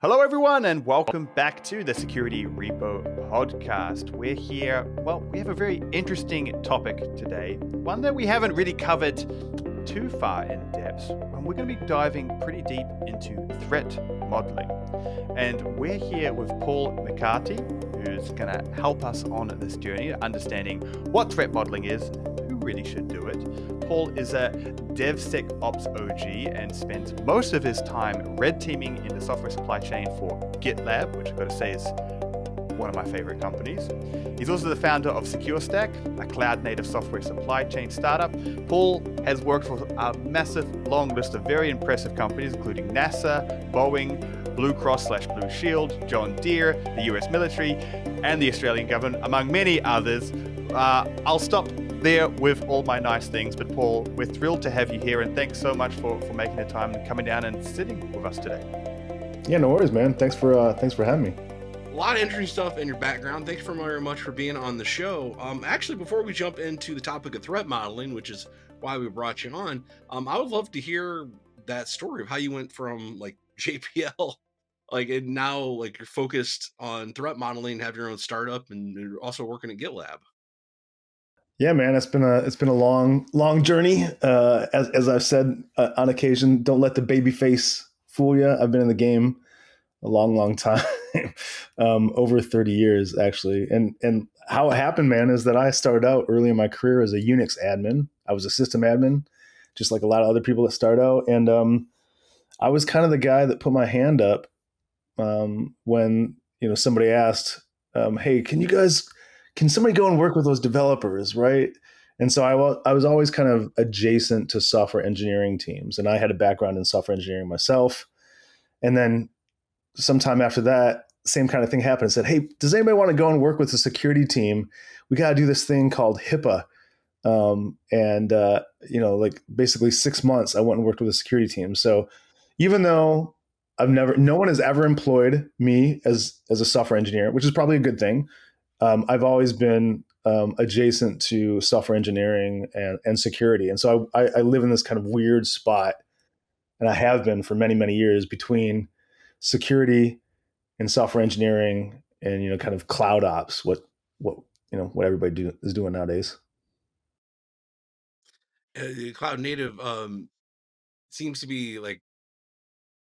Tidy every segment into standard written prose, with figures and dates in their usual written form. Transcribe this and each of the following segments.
Hello, everyone, and welcome back to the Security Repo podcast. We're here, we have a very interesting topic today, one that we haven't really covered too far in depth. And we're going to be diving pretty deep into threat modeling. And we're here with Paul McCarty, who's going to help us on this journey, understanding what threat modeling is, who really should do it. Paul is a DevSecOps OG and spends most of his time red teaming in the software supply chain for GitLab, which I've got to say is one of my favorite companies. He's also the founder of SecureStack, a cloud-native software supply chain startup. Paul has worked for a massive, long list of very impressive companies, including NASA, Boeing, Blue Cross/Blue Shield, John Deere, the US military, and the Australian government, among many others. I'll stop there with all my nice things, but Paul, we're thrilled to have you here, and thanks so much for making the time and coming down and sitting with us today. Yeah, no worries, man. Thanks for having me. A lot of interesting stuff in your background. Thanks very much for being on the show. Actually, before we jump into the topic of threat modeling, which is why we brought you on, I would love to hear that story of how you went from like JPL, and now you're focused on threat modeling, have your own startup, and you're also working at GitLab. Yeah, man, it's been a long journey. As I've said on occasion, don't let the baby face fool you. I've been in the game a long time, over 30 years actually. And how it happened, man, is that I started out early in my career as a Unix admin. I was a system admin, just like a lot of other people that start out. And I was kind of the guy that put my hand up when somebody asked, "Hey, can somebody go and work with those developers?" Right. And so I was always kind of adjacent to software engineering teams, and I had a background in software engineering myself. And then sometime after that, same kind of thing happened. I said, "Hey, does anybody want to go and work with the security team? We got to do this thing called HIPAA." Basically 6 months, I went and worked with a security team. So even though no one has ever employed me as a software engineer, which is probably a good thing. I've always been adjacent to software engineering and security. And so I live in this kind of weird spot, and I have been for many, many years, between security and software engineering and, kind of cloud ops, what everybody is doing nowadays. Cloud native seems to be like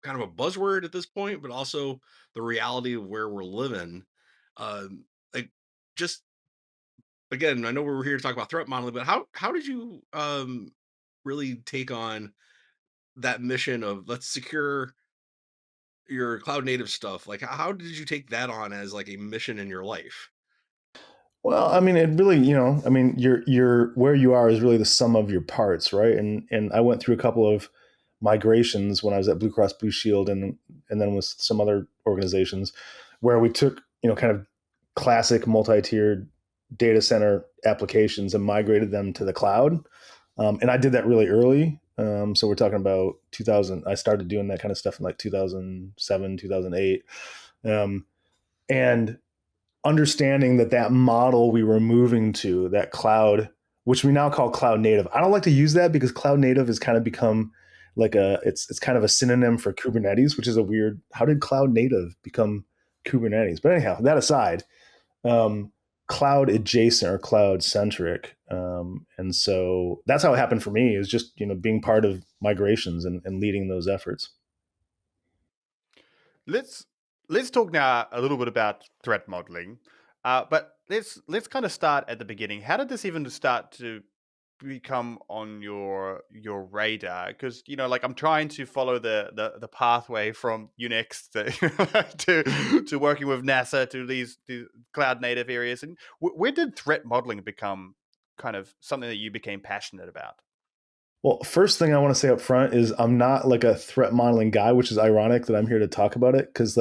kind of a buzzword at this point, but also the reality of where we're living. Like just again, I know we're here to talk about threat modeling, but how did you really take on that mission of let's secure your cloud native stuff? Like how did you take that on as like a mission in your life? Well, I mean, it really, you're where you are is really the sum of your parts, right? And I went through a couple of migrations when I was at Blue Cross Blue Shield and then with some other organizations where we took, kind of classic multi-tiered data center applications and migrated them to the cloud. And I did that really early. So we're talking about 2000. I started doing that kind of stuff in like 2007, 2008. And understanding that model we were moving to, that cloud, which we now call cloud native. I don't like to use that because cloud native has kind of become like it's kind of a synonym for Kubernetes, which is a weird, how did cloud native become Kubernetes? But anyhow, that aside, cloud adjacent or cloud centric. And so that's how it happened for me, is just, being part of migrations and leading those efforts. Let's talk now a little bit about threat modeling, but let's kind of start at the beginning. How did this even start to become on your radar? Because I'm trying to follow the pathway from Unix to working with NASA to these cloud native areas. And where did threat modeling become kind of something that you became passionate about? Well, first thing I want to say up front is I'm not like a threat modeling guy, which is ironic that I'm here to talk about it. Because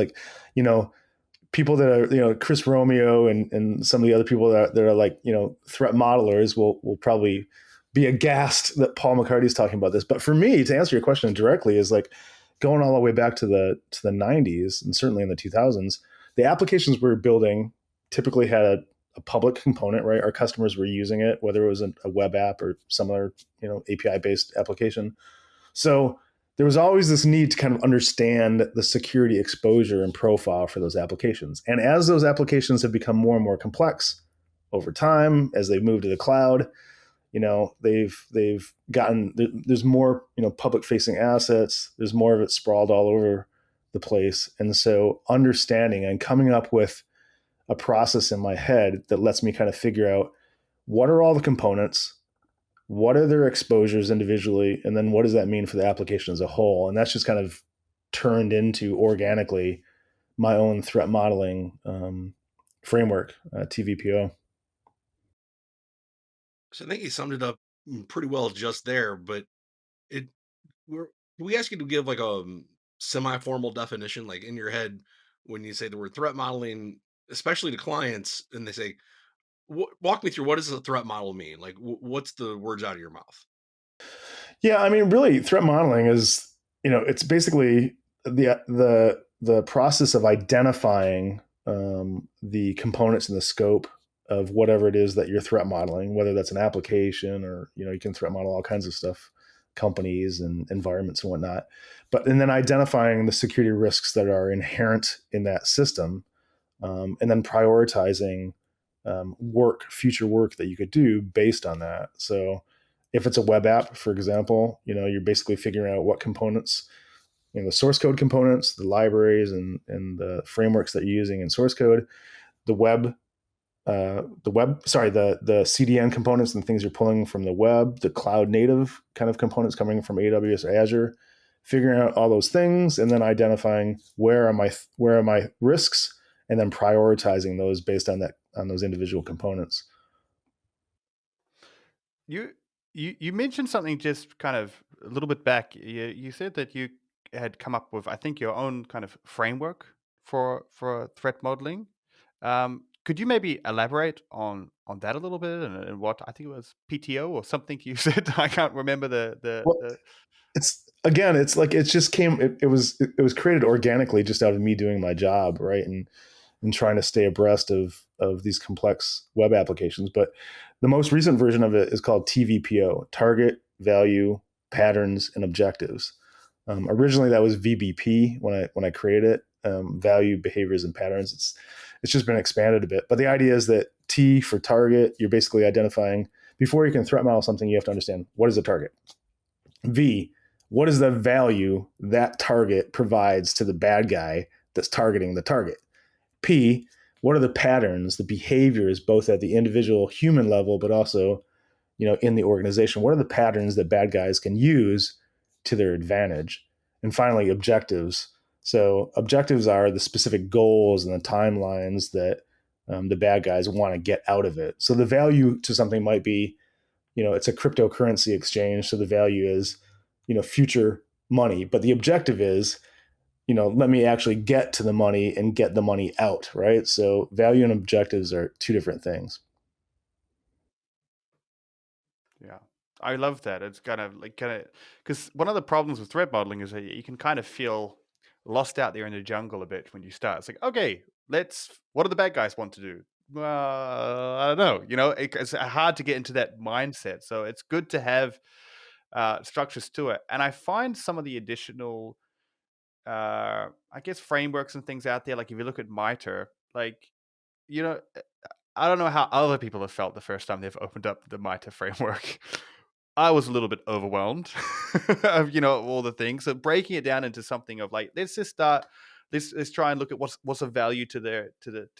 people that are, Chris Romeo and some of the other people that are like, threat modelers will probably be aghast that Paul McCarty is talking about this. But for me, to answer your question directly, is like going all the way back to the 90s and certainly in the 2000s, the applications we were building typically had a public component, right? Our customers were using it, whether it was a web app or some other, API-based application. So there was always this need to kind of understand the security exposure and profile for those applications. And as those applications have become more and more complex over time, as they've moved to the cloud, they've gotten, there's more, public facing assets. There's more of it sprawled all over the place. And so understanding and coming up with a process in my head that lets me kind of figure out what are all the components, what are their exposures individually, and then what does that mean for the application as a whole? And that's just kind of turned into organically my own threat modeling framework, TVPO. So I think you summed it up pretty well just there, but we ask you to give like a semi-formal definition, like in your head, when you say the word threat modeling, especially to clients, and they say, walk me through, what does a threat model mean? Like, what's the words out of your mouth? Yeah, I mean, really, threat modeling is, it's basically the process of identifying the components and the scope of whatever it is that you're threat modeling, whether that's an application or, you can threat model all kinds of stuff, companies and environments and whatnot. And then identifying the security risks that are inherent in that system, and then prioritizing future work that you could do based on that. So if it's a web app, for example, you're basically figuring out what components, the source code components, the libraries and the frameworks that you're using in source code, the CDN components and things you're pulling from the web, the cloud native kind of components coming from AWS or Azure, figuring out all those things, and then identifying where are my risks, and then prioritizing those based on those individual components. You mentioned something just kind of a little bit back. You said that you had come up with, I think, your own kind of framework for threat modeling. Could you maybe elaborate on that a little bit, and what, I think it was PTO or something you said? I can't remember the it was created organically just out of me doing my job, right? And trying to stay abreast of these complex web applications. But the most recent version of it is called TVPO, Target, Value, Patterns, and Objectives. Originally, that was VBP when I created it, Value, Behaviors, and Patterns. It's just been expanded a bit. But the idea is that T for target, you're basically identifying, before you can threat model something, you have to understand, what is the target? V, what is the value that target provides to the bad guy that's targeting the target? P, what are the patterns, the behaviors, both at the individual human level, but also, in the organization? What are the patterns that bad guys can use to their advantage? And finally, objectives. So objectives are the specific goals and the timelines that the bad guys want to get out of it. So the value to something might be, it's a cryptocurrency exchange. So the value is, future money. But the objective is, let me actually get to the money and get the money out, right? So value and objectives are two different things. Yeah, I love that. It's kind of because one of the problems with threat modeling is that you can kind of feel lost out there in the jungle a bit when you start. It's like, okay, what do the bad guys want to do? Well, I don't know. It's hard to get into that mindset. So it's good to have structures to it. And I find some of the additional, I guess, frameworks and things out there. Like if you look at MITRE, I don't know how other people have felt the first time they've opened up the MITRE framework. I was a little bit overwhelmed of, all the things. So breaking it down into something of like, let's just start. Let's try and look at what's of value to the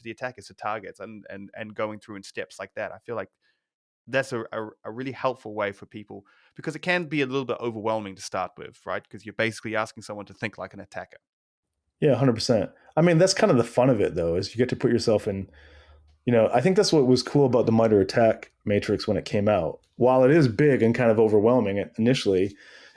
attackers, to targets, and going through in steps like that. I feel like that's a really helpful way for people, because it can be a little bit overwhelming to start with, right? Because you're basically asking someone to think like an attacker. Yeah, 100%. I mean, that's kind of the fun of it, though, is you get to put yourself in. I think that's what was cool about the MITRE attack matrix when it came out. While it is big and kind of overwhelming initially,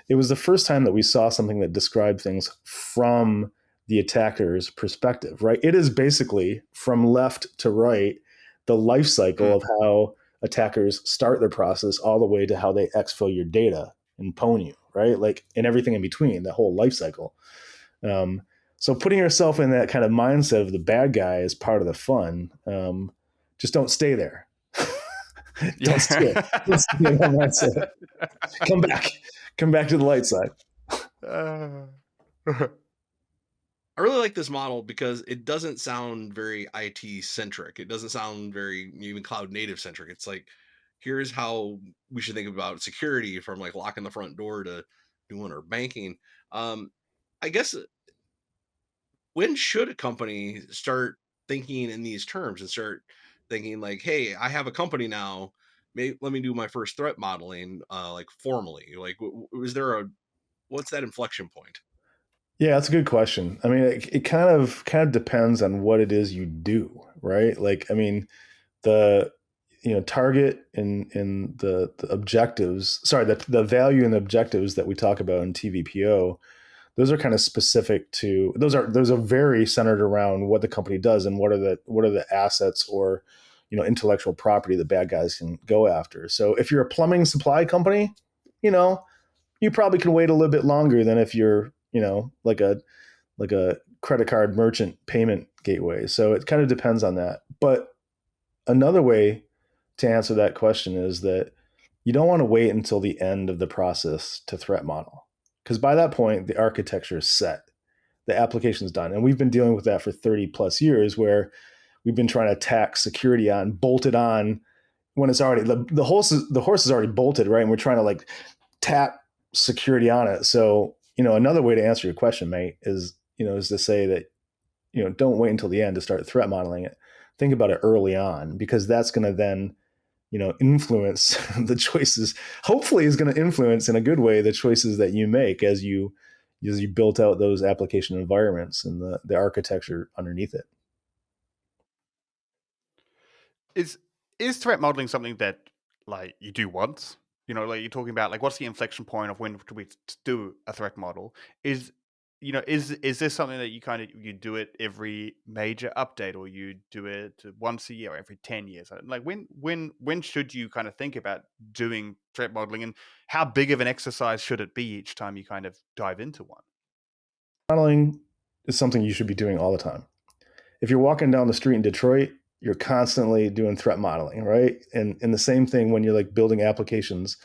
it was the first time that we saw something that described things from the attacker's perspective, right? It is basically from left to right, the life cycle of how attackers start their process all the way to how they exfil your data and pwn you, right? Like, and everything in between, that whole life cycle. So putting yourself in that kind of mindset of the bad guy is part of the fun. Just don't stay there. Don't stay in that mindset. Come back to the light side. Uh, I really like this model because it doesn't sound very IT centric. It doesn't sound very even cloud native centric. It's like, here's how we should think about security, from like locking the front door to doing our banking. Um, I guess, when should a company start thinking in these terms and start thinking like, hey, I have a company now. Let me do my first threat modeling, like formally. Like, is there a what's that inflection point? Yeah, that's a good question. I mean, it kind of depends on what it is you do, right? Like, I mean, the target in the objectives, sorry, the value and the objectives that we talk about in TVPO, those are kind of specific to those are very centered around what the company does and what are the assets or intellectual property that bad guys can go after. So if you're a plumbing supply company, you know, you probably can wait a little bit longer than if you're like a credit card merchant payment gateway. So it kind of depends on that. But another way to answer that question is that you don't want to wait until the end of the process to threat model, because by that point the architecture is set, the application is done, and we've been dealing with that for 30 plus years, where we've been trying to tack security on, bolted on, when it's already the horse is already bolted, right? And we're trying to like tap security on it. So another way to answer your question, mate, is to say that don't wait until the end to start threat modeling it. Think about it early on, because that's going to then influence the choices. Hopefully is going to influence in a good way the choices that you make as you built out those application environments and the architecture underneath it. is is threat modeling something that like you do once? Like you're talking about, like what's the inflection point of when do we do a threat model? Is is this something that you do it every major update, or you do it once a year or every 10 years? Like when should you kind of think about doing threat modeling, and how big of an exercise should it be each time you kind of dive into one? Modeling is something you should be doing all the time. If you're walking down the street in Detroit, you're constantly doing threat modeling, right? And the same thing when you're like building applications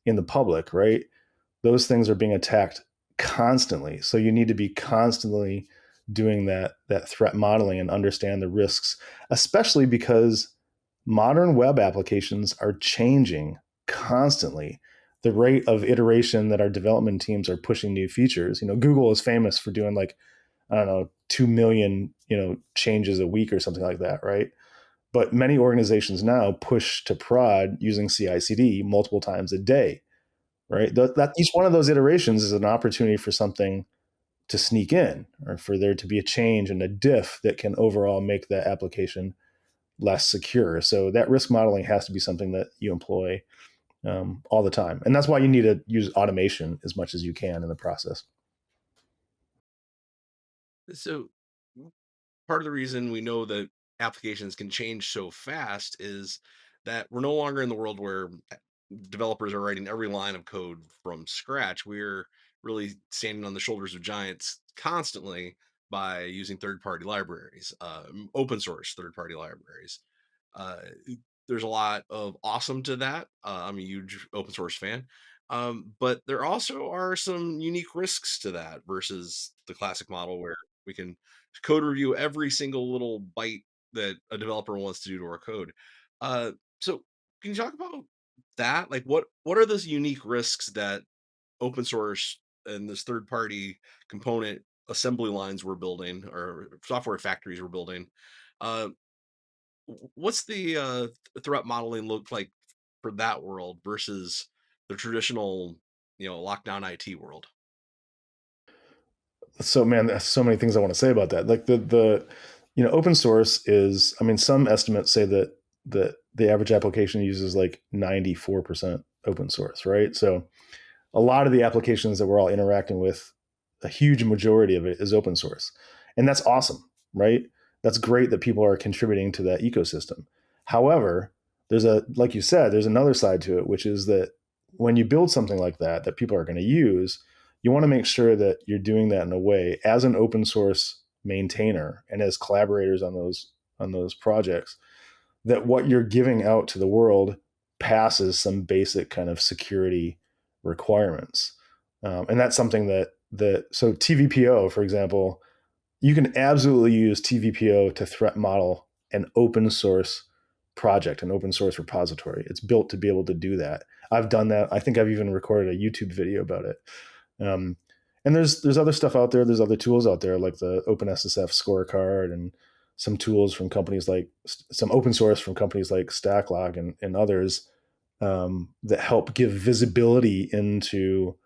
in the public, right? Those things are being attacked constantly. So you need to be constantly doing that threat modeling and understand the risks, especially because modern web applications are changing constantly. The rate of iteration that our development teams are pushing new features. Google is famous for doing like, I don't know, 2 million, changes a week or something like that, right? But many organizations now push to prod using CI/CD multiple times a day, right? That each one of those iterations is an opportunity for something to sneak in, or for there to be a change and a diff that can overall make the application less secure. So that risk modeling has to be something that you employ all the time, and that's why you need to use automation as much as you can in the process. So part of the reason we know that applications can change so fast is that we're no longer in the world where developers are writing every line of code from scratch. We're really standing on the shoulders of giants constantly by using third-party libraries, open source third-party libraries. Uh, there's a lot of awesome to that. I'm a huge open source fan. But there also are some unique risks to that versus the classic model where we can code review every single little byte that a developer wants to do to our code. So can you talk about that? Like, what are those unique risks that open source and this third party component assembly lines we're building, or software factories we're building? Uh, what's the threat modeling look like for that world versus the traditional, lockdown IT world? So man, there's so many things I want to say about that. Like the open source is, I mean, some estimates say that the average application uses like 94% open source, right? So a lot of the applications that we're all interacting with, a huge majority of it is open source. And that's awesome, right? That's great that people are contributing to that ecosystem. However, like you said, there's another side to it, which is that when you build something like that people are going to use, you want to make sure that you're doing that in a way, as an open source maintainer and as collaborators on those projects, that what you're giving out to the world passes some basic kind of security requirements. And that's something that so TVPO, for example, you can absolutely use TVPO to threat model an open source project, an open source repository. It's built to be able to do that. I've done that. I think I've even recorded a YouTube video about it. And there's other stuff out there. There's other tools out there like the OpenSSF scorecard and some tools from companies like some open source from companies like Stacklog and others that help give visibility into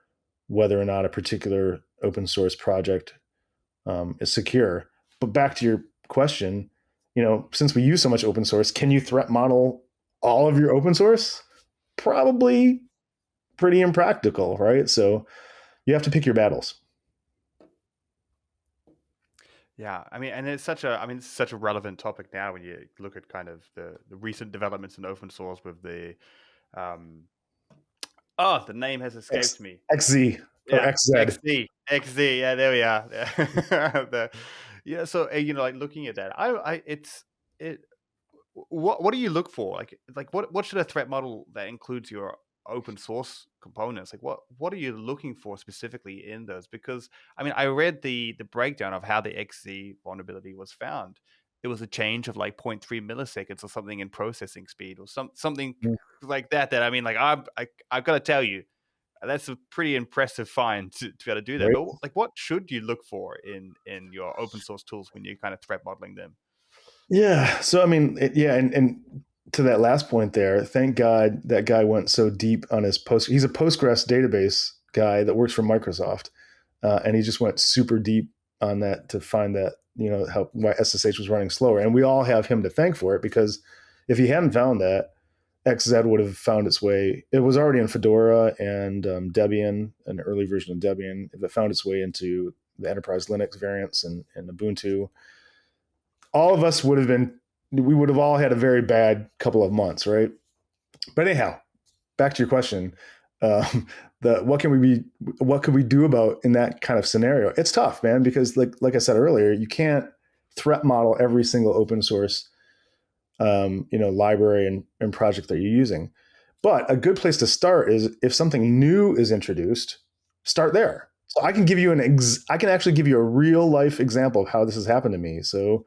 whether or not a particular open source project is secure. But back to your question, since we use so much open source, can you threat model all of your open source? Probably pretty impractical, right? So you have to pick your battles. Yeah, I mean, and it's such a relevant topic now when you look at kind of the recent developments in open source with the, the name has escaped me. XZ or Yeah, XZ. XZ. Yeah, there we are. So like looking at that, it. What do you look for? Like what should a threat model that includes your open source components? Like what are you looking for specifically in those? Because I mean, I read the breakdown of how the XZ vulnerability was found. It was a change of like 0.3 milliseconds or something in processing speed or something like that. That I mean, like I've got to tell you, that's a pretty impressive find to be able to do that. Right? But like, what should you look for in your open source tools when you're kind of threat modeling them? Yeah. So I mean, and to that last point there, thank God that guy went so deep on his post. He's a Postgres database guy that works for Microsoft, and he just went super deep on that to find that how why SSH was running slower. And we all have him to thank for it, because if he hadn't found that, XZ would have found its way. It was already in Fedora and Debian, an early version of Debian. If it found its way into the enterprise Linux variants and Ubuntu, all of us we would have all had a very bad couple of months, right? But anyhow, back to your question, what could we do about in that kind of scenario? It's tough, man, because like I said earlier, you can't threat model every single open source library and project that you're using. But a good place to start is if something new is introduced, start there. So I can give you I can actually give you a real life example of how this has happened to me. So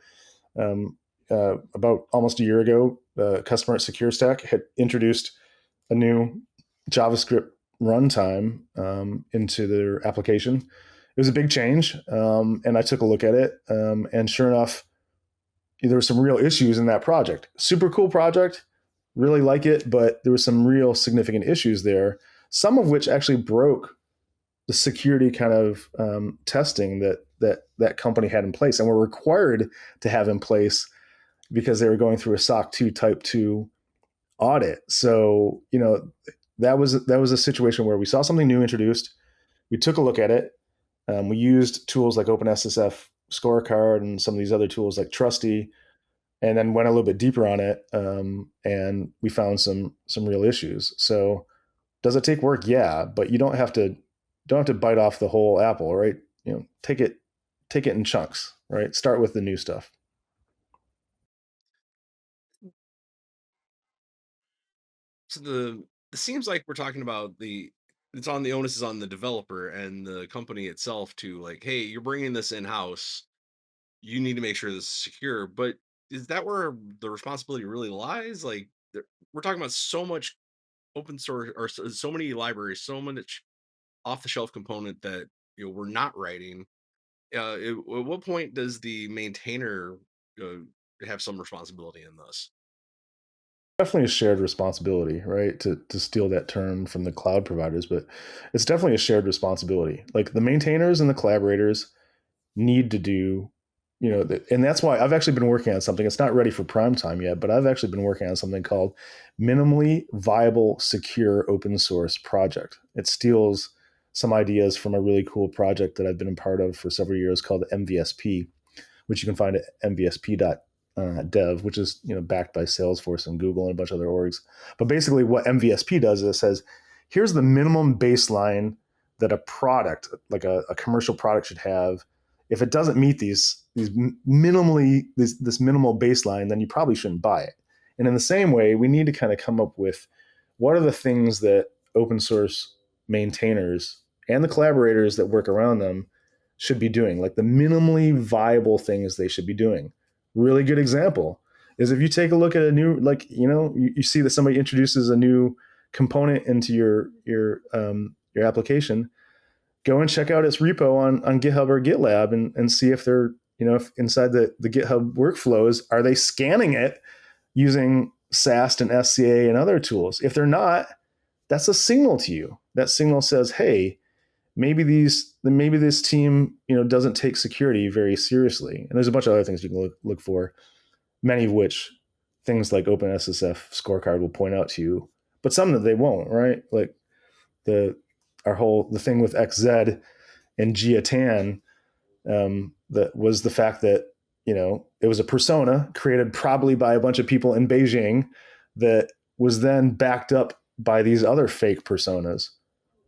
about almost a year ago, the customer at SecureStack had introduced a new JavaScript runtime into their application. It was a big change, and I took a look at it, and sure enough, there were some real issues in that project. Super cool project, really like it, but there were some real significant issues there, some of which actually broke the security kind of testing that company had in place and were required to have in place because they were going through a SOC 2 Type 2 audit. So, that was a situation where we saw something new introduced. We took a look at it. We used tools like OpenSSF Scorecard and some of these other tools like Trusty, and then went a little bit deeper on it, and we found some real issues. So, does it take work? Yeah, but you don't have to bite off the whole apple, right? Take it in chunks, right? Start with the new stuff. So it seems like we're talking about the onus is on the developer and the company itself to, like, hey, you're bringing this in house, you need to make sure this is secure. But is that where the responsibility really lies? Like, we're talking about so much open source, or so many libraries, so much off the shelf component that we're not writing. At what point does the maintainer uh, have some responsibility in this? Definitely a shared responsibility, right? To steal that term from the cloud providers, but it's definitely a shared responsibility. Like the maintainers and the collaborators need to do, and that's why I've actually been working on something. It's not ready for prime time yet, but I've actually been working on something called Minimally Viable Secure Open Source Project. It steals some ideas from a really cool project that I've been a part of for several years called MVSP, which you can find at mvsp.dev, which is backed by Salesforce and Google and a bunch of other orgs. But basically, what MVSP does is it says, here's the minimum baseline that a product, like a commercial product, should have. If it doesn't meet this minimal baseline, then you probably shouldn't buy it. And in the same way, we need to kind of come up with what are the things that open source maintainers and the collaborators that work around them should be doing, like the minimally viable things they should be doing. Really good example is if you take a look at a new, like, you see that somebody introduces a new component into your application, go and check out its repo on GitHub or GitLab and see if they're, if inside the GitHub workflows, are they scanning it using SAST and SCA and other tools? If they're not, that's a signal to you. That signal says, hey, maybe this team, doesn't take security very seriously. And there's a bunch of other things you can look for, many of which things like OpenSSF scorecard will point out to you, but some that they won't, right? Like the thing with XZ and Giatan, that was the fact that, it was a persona created probably by a bunch of people in Beijing that was then backed up by these other fake personas.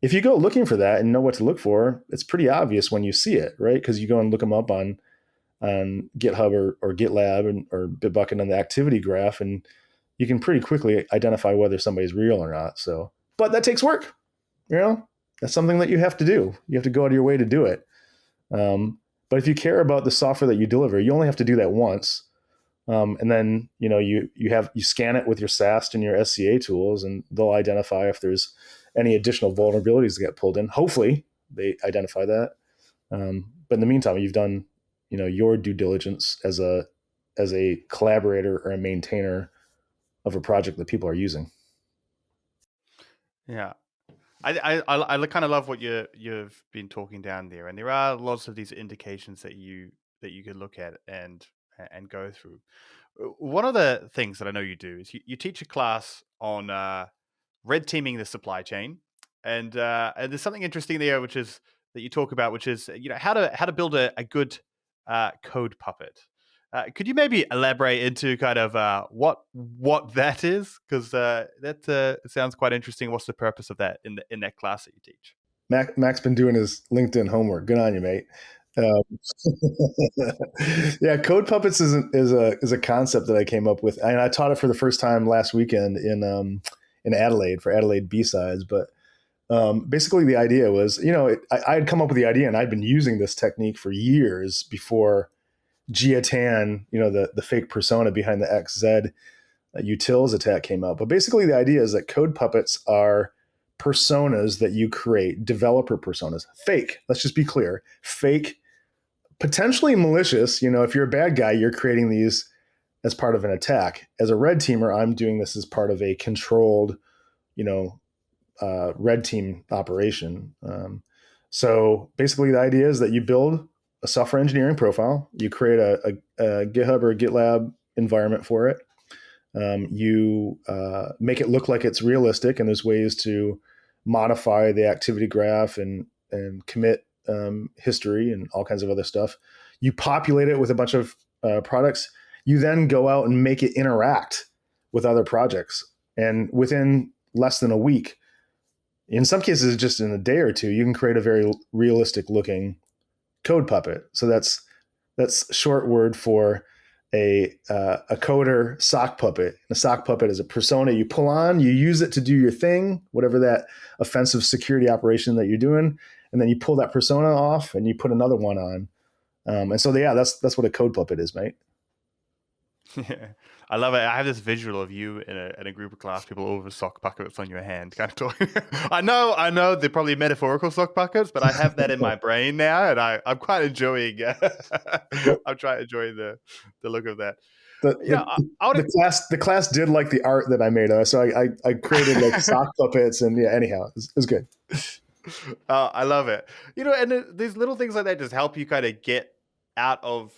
If you go looking for that and know what to look for, it's pretty obvious when you see it, right? Because you go and look them up on GitHub or GitLab or Bitbucket on the activity graph, and you can pretty quickly identify whether somebody's real or not. So, but that takes work. That's something that you have to do. You have to go out of your way to do it. But if you care about the software that you deliver, you only have to do that once. And then, you scan it with your SAST and your SCA tools, and they'll identify if there's any additional vulnerabilities that get pulled in. Hopefully they identify that. But in the meantime, you've done, your due diligence as a collaborator or a maintainer of a project that people are using. Yeah. I kind of love what you've been talking down there, and there are lots of these indications that you could look at and go through. One of the things that I know you do is you teach a class on red teaming the supply chain, and there's something interesting there, which is that you talk about, which is how to build a good code puppet. Could you maybe elaborate into kind of what that is? Because that sounds quite interesting. What's the purpose of that in that class that you teach? Mac's been doing his LinkedIn homework. Good on you, mate. Yeah, code puppets is a concept that I came up with, and I taught it for the first time last weekend in Adelaide for Adelaide B-sides. But basically, the idea was, I had come up with the idea, and I'd been using this technique for years before Giatan, the fake persona behind the XZ utils attack came out. But basically, the idea is that code puppets are personas that you create, developer personas, fake. Let's just be clear, fake, potentially malicious. If you're a bad guy, you're creating these as part of an attack. As a red teamer, I'm doing this as part of a controlled, red team operation. So basically, the idea is that you build a software engineering profile, you create a GitHub or a GitLab environment for it. You make it look like it's realistic, and there's ways to modify the activity graph and commit history and all kinds of other stuff. You populate it with a bunch of products. You then go out and make it interact with other projects. And within less than a week, in some cases just in a day or two, you can create a very realistic looking code puppet. So that's short word for a coder sock puppet. A sock puppet is a persona you pull on, you use it to do your thing, whatever that offensive security operation that you're doing, and then you pull that persona off and you put another one on. And so that's what a code puppet is, mate. Yeah, I love it. I have this visual of you in a group of class people over sock buckets on your hand, kind of talking. I know they're probably metaphorical sock buckets, but I have that in my brain now, and I'm quite enjoying. I'm trying to enjoy the look of that. The class did like the art that I made, so I created like sock puppets, and anyhow, it was good. I love it. And these little things like that just help you kind of get out of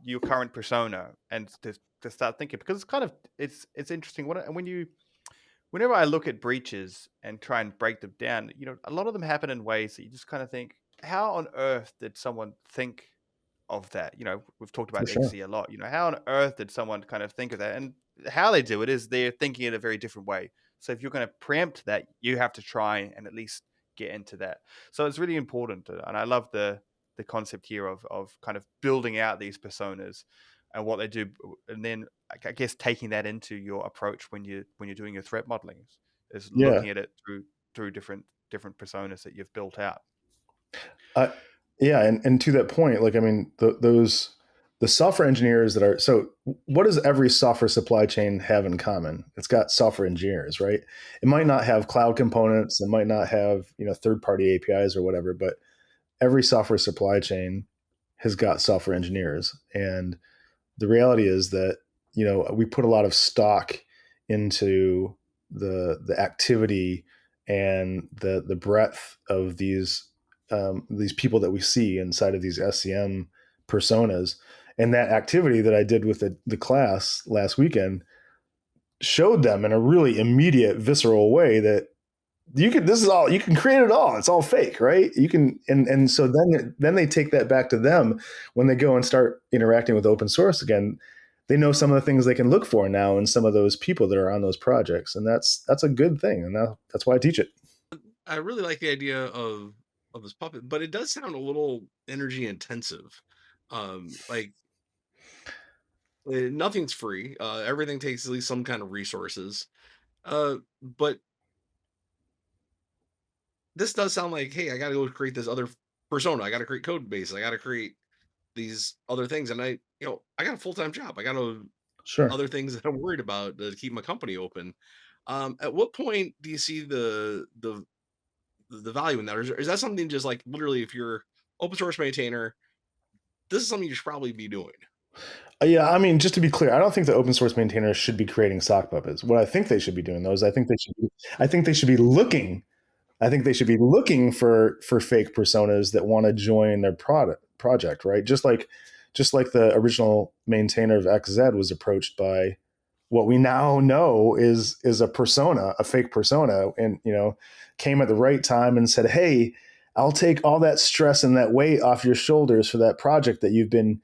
your current persona and to start thinking, because it's interesting whenever I look at breaches and try and break them down, a lot of them happen in ways that you just kind of think, how on earth did someone think of that? We've talked about XC a lot. How on earth did someone kind of think of that? And how they do it is they're thinking in a very different way. So if you're going to preempt that, you have to try and at least get into that. So it's really important, and I love the concept here of kind of building out these personas and what they do, and then I guess taking that into your approach when you're doing your threat modeling is looking at it through different different personas that you've built out. Yeah, and to that point, like I mean, the software engineers that are so what does every software supply chain have in common? It's got software engineers, right? It might not have cloud components, it might not have, third-party APIs or whatever, but every software supply chain has got software engineers. And the reality is that, we put a lot of stock into the activity and the breadth of these people that we see inside of these SCM personas. And that activity that I did with the class last weekend showed them in a really immediate, visceral way that you can create it all. It's all fake, right? You can, and so then they take that back to them when they go and start interacting with open source again. They know some of the things they can look for now in some of those people that are on those projects, and that's a good thing, and that's why I teach it. I really like the idea of this puppet, but it does sound a little energy intensive. Like nothing's free. Everything takes at least some kind of resources. But this does sound like, hey, I got to go create this other persona. I got to create code base. I got to create these other things, and I got a full time job. I got Sure. other things that I'm worried about to keep my company open. At what point do you see the value in that? Or is that something just like literally, if you're open source maintainer, this is something you should probably be doing? Yeah, I mean, just to be clear, I don't think the open source maintainers should be creating sock puppets. What I think they should be doing, though, is I think they should be looking. I think they should be looking for fake personas that want to join their project, right? Just like the original maintainer of XZ was approached by what we now know is a persona, a fake persona, and came at the right time and said, "Hey, I'll take all that stress and that weight off your shoulders for that project that you've been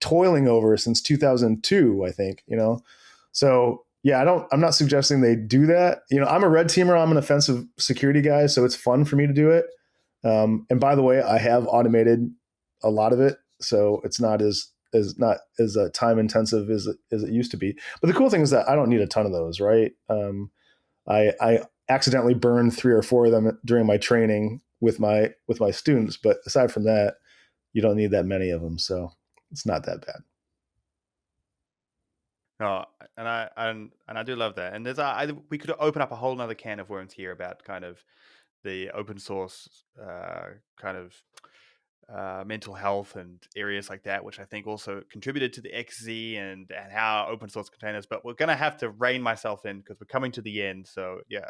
toiling over since 2002, I think." So yeah, I'm not suggesting they do that. I'm a red teamer. I'm an offensive security guy, so it's fun for me to do it. And by the way, I have automated a lot of it, so it's not as time intensive as it used to be. But the cool thing is that I don't need a ton of those, right? I accidentally burned 3 or 4 of them during my training with my students, but aside from that, you don't need that many of them, so it's not that bad. No, and I do love that. And we could open up a whole nother can of worms here about kind of the open source kind of mental health and areas like that, which I think also contributed to the XZ and how open source containers. But we're going to have to rein myself in because we're coming to the end. So yeah,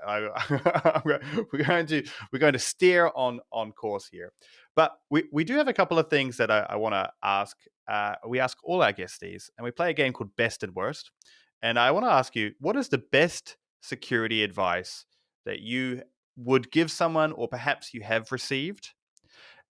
we're going to steer on course here. But we do have a couple of things that I want to ask. We ask all our guests, and we play a game called Best and Worst. And I want to ask you, what is the best security advice that you would give someone, or perhaps you have received?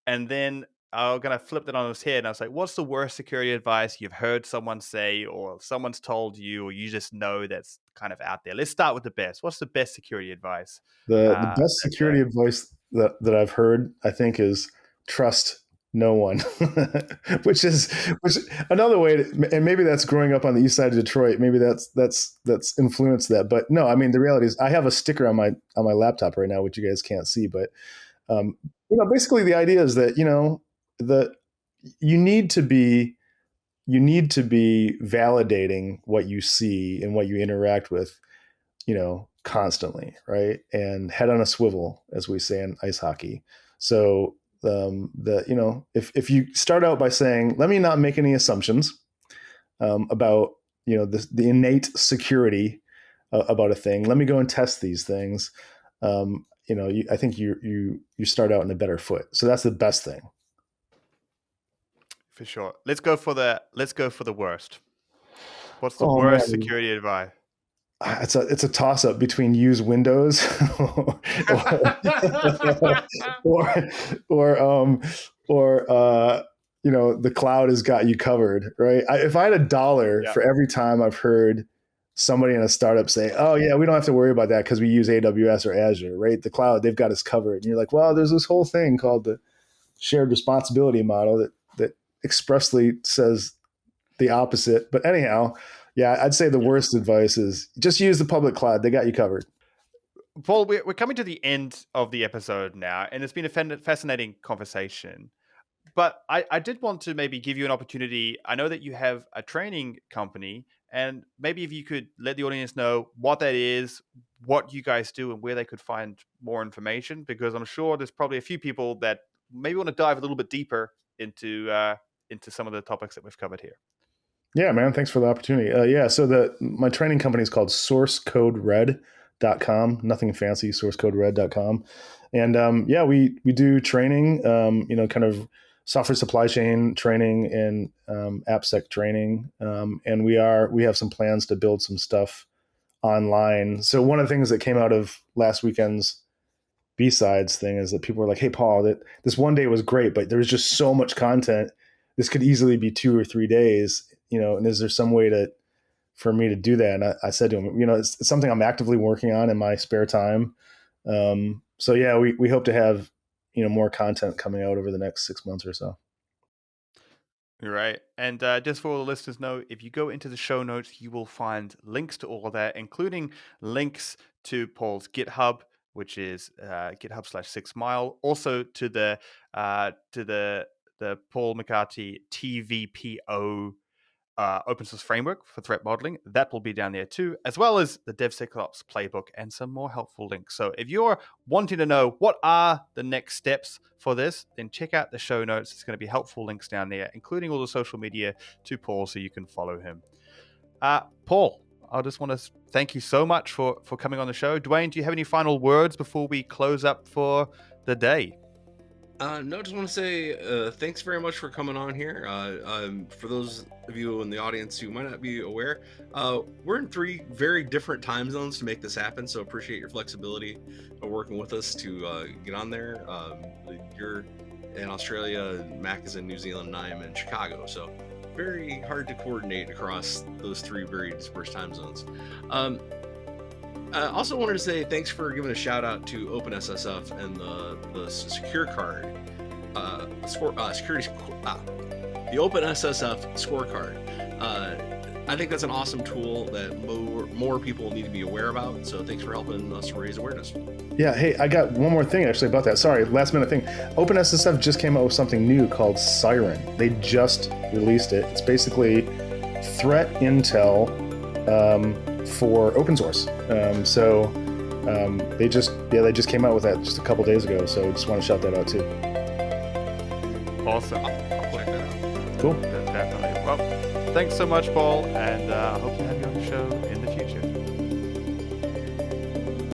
And then I'm going to flip that on its head and I was like, what's the worst security advice you've heard someone say, or someone's told you, or you just know that's kind of out there? Let's start with the best. What's the best security advice? The best security advice that I've heard, I think, is trust no one, which another way to, and maybe that's growing up on the east side of Detroit. Maybe that's influenced that. But no, I mean, the reality is I have a sticker on my laptop right now, which you guys can't see, but basically the idea is that, that you need to be validating what you see and what you interact with, constantly, right? And head on a swivel, as we say in ice hockey. So if you start out by saying, let me not make any assumptions about the innate security about a thing, let me go and test these things. I think you start out in a better foot. So that's the best thing. For sure. Let's go for the worst. What's the worst security advice? It's a toss up between use Windows or the cloud has got you covered, right? If I had $1 for every time I've heard somebody in a startup say, "Oh yeah, we don't have to worry about that because we use AWS or Azure," right? The cloud, they've got us covered. And you're like, well, there's this whole thing called the shared responsibility model that expressly says the opposite. But anyhow, yeah, I'd say the worst advice is just use the public cloud. They got you covered. Paul, we're coming to the end of the episode now, and it's been a fascinating conversation. But I did want to maybe give you an opportunity. I know that you have a training company, and maybe if you could let the audience know what that is, what you guys do, and where they could find more information, because I'm sure there's probably a few people that maybe want to dive a little bit deeper into some of the topics that we've covered here. Yeah, man. Thanks for the opportunity. So my training company is called sourcecodered.com. Nothing fancy, sourcecodered.com. And we do training, kind of software supply chain training and AppSec training. And we have some plans to build some stuff online. So one of the things that came out of last weekend's B-sides thing is that people were like, "Hey, Paul, that this one day was great, but there was just so much content. This could easily be 2 or 3 days, and is there some way for me to do that?" And I said to him, it's something I'm actively working on in my spare time. So yeah, we hope to have, more content coming out over the next 6 months or so. Right. And just for all the listeners know, if you go into the show notes, you will find links to all of that, including links to Paul's GitHub, which is GitHub/6mile. Also to the Paul McCarty TVPO open source framework for threat modeling. That will be down there too, as well as the DevSecOps playbook and some more helpful links. So if you're wanting to know what are the next steps for this, then check out the show notes. It's going to be helpful links down there, including all the social media to Paul so you can follow him. Paul, I just want to thank you so much for coming on the show. Dwayne, do you have any final words before we close up for the day? No, just want to say thanks very much for coming on here. For those of you in the audience who might not be aware, we're in 3 very different time zones to make this happen, so appreciate your flexibility of working with us to get on there. You're in Australia, Mac is in New Zealand, and I am in Chicago, so very hard to coordinate across those 3 very dispersed time zones. I also wanted to say thanks for giving a shout out to OpenSSF and the Secure Card the OpenSSF scorecard. I think that's an awesome tool that more people need to be aware about. So thanks for helping us raise awareness. Yeah. Hey, I got one more thing actually about that. Sorry, last minute thing. OpenSSF just came out with something new called Siren. They just released it. It's basically threat intel for open source. They just came out with that just a couple days ago. So I just want to shout that out too. Awesome. I'll check that out. Cool. Definitely. Well, thanks so much, Paul, and I hope you have